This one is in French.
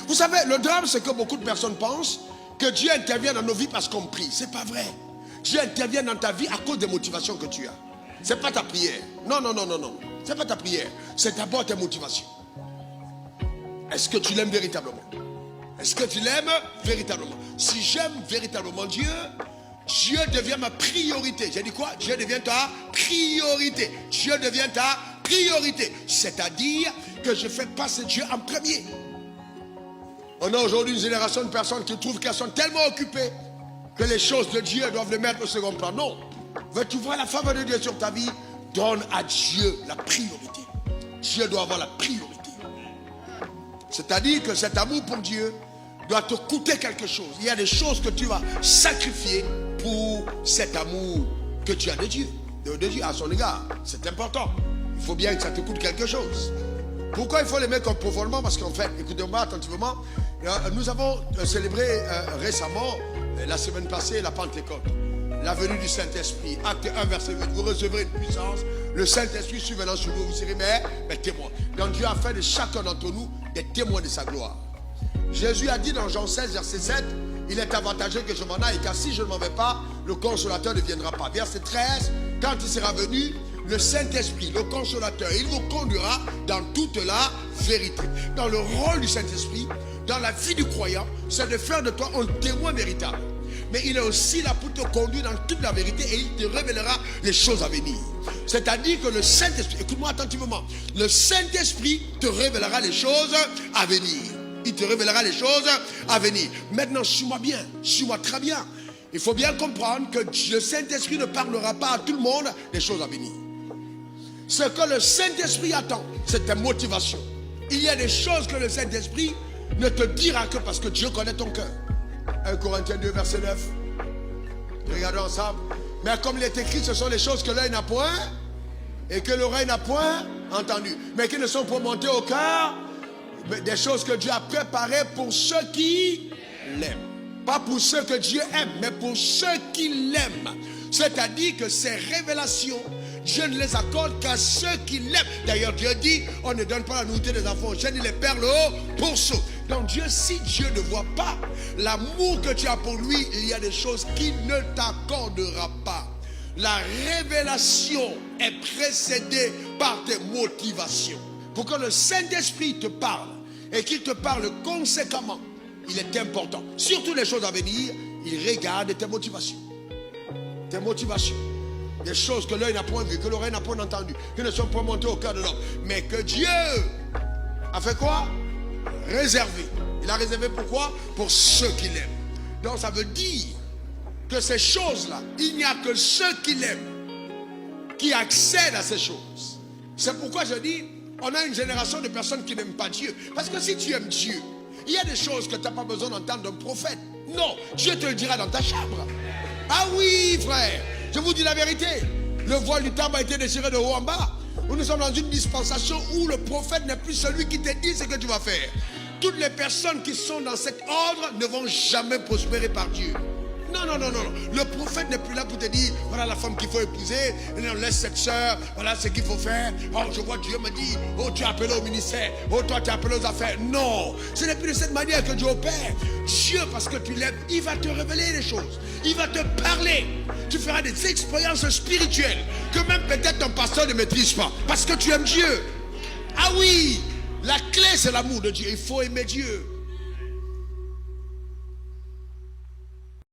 Vous savez, le drame, c'est que beaucoup de personnes pensent que Dieu intervient dans nos vies parce qu'on prie. C'est pas vrai. Dieu intervient dans ta vie à cause des motivations que tu as. C'est pas ta prière. Non, non, non, non, non. C'est pas ta prière. C'est d'abord tes motivations. Est-ce que tu l'aimes véritablement? Est-ce que tu l'aimes véritablement? Si j'aime véritablement Dieu, Dieu devient ma priorité. J'ai dit quoi? Dieu devient ta priorité. Dieu devient ta priorité. C'est-à-dire que je fais passer Dieu en premier. On a aujourd'hui une génération de personnes qui trouvent qu'elles sont tellement occupées que les choses de Dieu doivent les mettre au second plan. Non. Veux-tu voir la faveur de Dieu sur ta vie? Donne à Dieu la priorité. Dieu doit avoir la priorité. C'est-à-dire que cet amour pour Dieu doit te coûter quelque chose. Il y a des choses que tu vas sacrifier pour cet amour que tu as de Dieu. De Dieu à son égard. C'est important. Il faut bien que ça te coûte quelque chose. Pourquoi il faut l'aimer comme profondément? Parce qu'en fait, écoutez-moi attentivement, nous avons célébré récemment, la semaine passée, la Pentecôte. La venue du Saint-Esprit. Acte 1, verset 8. Vous recevrez une puissance. Le Saint-Esprit survenant sur vous, vous serez mes témoins. Donc Dieu a fait de chacun d'entre nous des témoins de sa gloire. Jésus a dit dans Jean 16, verset 7, il est avantageux que je m'en aille, car si je ne m'en vais pas, le Consolateur ne viendra pas. Verset 13, quand il sera venu, le Saint-Esprit, le Consolateur, il vous conduira dans toute la vérité. Dans le rôle du Saint-Esprit, dans la vie du croyant, c'est de faire de toi un témoin véritable. Mais il est aussi là pour te conduire dans toute la vérité et il te révélera les choses à venir. C'est-à-dire que le Saint-Esprit, écoute-moi attentivement, le Saint-Esprit te révélera les choses à venir. Il te révélera les choses à venir. Maintenant, suis-moi bien, suis-moi très bien. Il faut bien comprendre que le Saint-Esprit ne parlera pas à tout le monde des choses à venir. Ce que le Saint-Esprit attend, c'est ta motivation. Il y a des choses que le Saint-Esprit ne te dira que parce que Dieu connaît ton cœur. 1 Corinthiens 2, verset 9. Regardons ensemble. Mais comme il est écrit, ce sont les choses que l'œil n'a point et que l'oreille n'a point entendues, mais qui ne sont pas montées au cœur, des choses que Dieu a préparées pour ceux qui l'aiment. Pas pour ceux que Dieu aime, mais pour ceux qui l'aiment. C'est-à-dire que ces révélations, Dieu ne les accorde qu'à ceux qui l'aiment. D'ailleurs, Dieu dit, on ne donne pas la nourriture des enfants aux chiens, ni les perles aux pourceaux. Donc Dieu, si Dieu ne voit pas l'amour que tu as pour lui, il y a des choses qu'il ne t'accordera pas. La révélation est précédée par tes motivations. Pour que le Saint-Esprit te parle et qu'il te parle conséquemment, il est important. Surtout les choses à venir, il regarde tes motivations. Tes motivations. Des choses que l'œil n'a point vues, que l'oreille n'a point entendues, qui ne sont pas montées au cœur de l'homme. Mais que Dieu a fait quoi? Réservé. Il a réservé pourquoi? Pour ceux qui l'aiment. Donc ça veut dire que ces choses-là, il n'y a que ceux qui l'aiment qui accèdent à ces choses. C'est pourquoi je dis, on a une génération de personnes qui n'aiment pas Dieu. Parce que si tu aimes Dieu, il y a des choses que tu n'as pas besoin d'entendre d'un prophète. Non, Dieu te le dira dans ta chambre. Ah oui, frère, je vous dis la vérité. Le voile du temple a été déchiré de haut en bas. Nous sommes dans une dispensation où le prophète n'est plus celui qui te dit ce que tu vas faire. Toutes les personnes qui sont dans cet ordre ne vont jamais prospérer par Dieu. Non, non, non, non. Le prophète n'est plus là pour te dire, voilà la femme qu'il faut épouser, non, laisse cette soeur, voilà ce qu'il faut faire. Oh, je vois Dieu me dit, oh, tu es appelé au ministère, oh, toi, tu es appelé aux affaires. Non, ce n'est plus de cette manière que Dieu opère. Dieu, parce que tu l'aimes, il va te révéler les choses. Il va te parler. Tu feras des expériences spirituelles que même peut-être ton pasteur ne maîtrise pas. Parce que tu aimes Dieu. Ah oui, la clé, c'est l'amour de Dieu. Il faut aimer Dieu.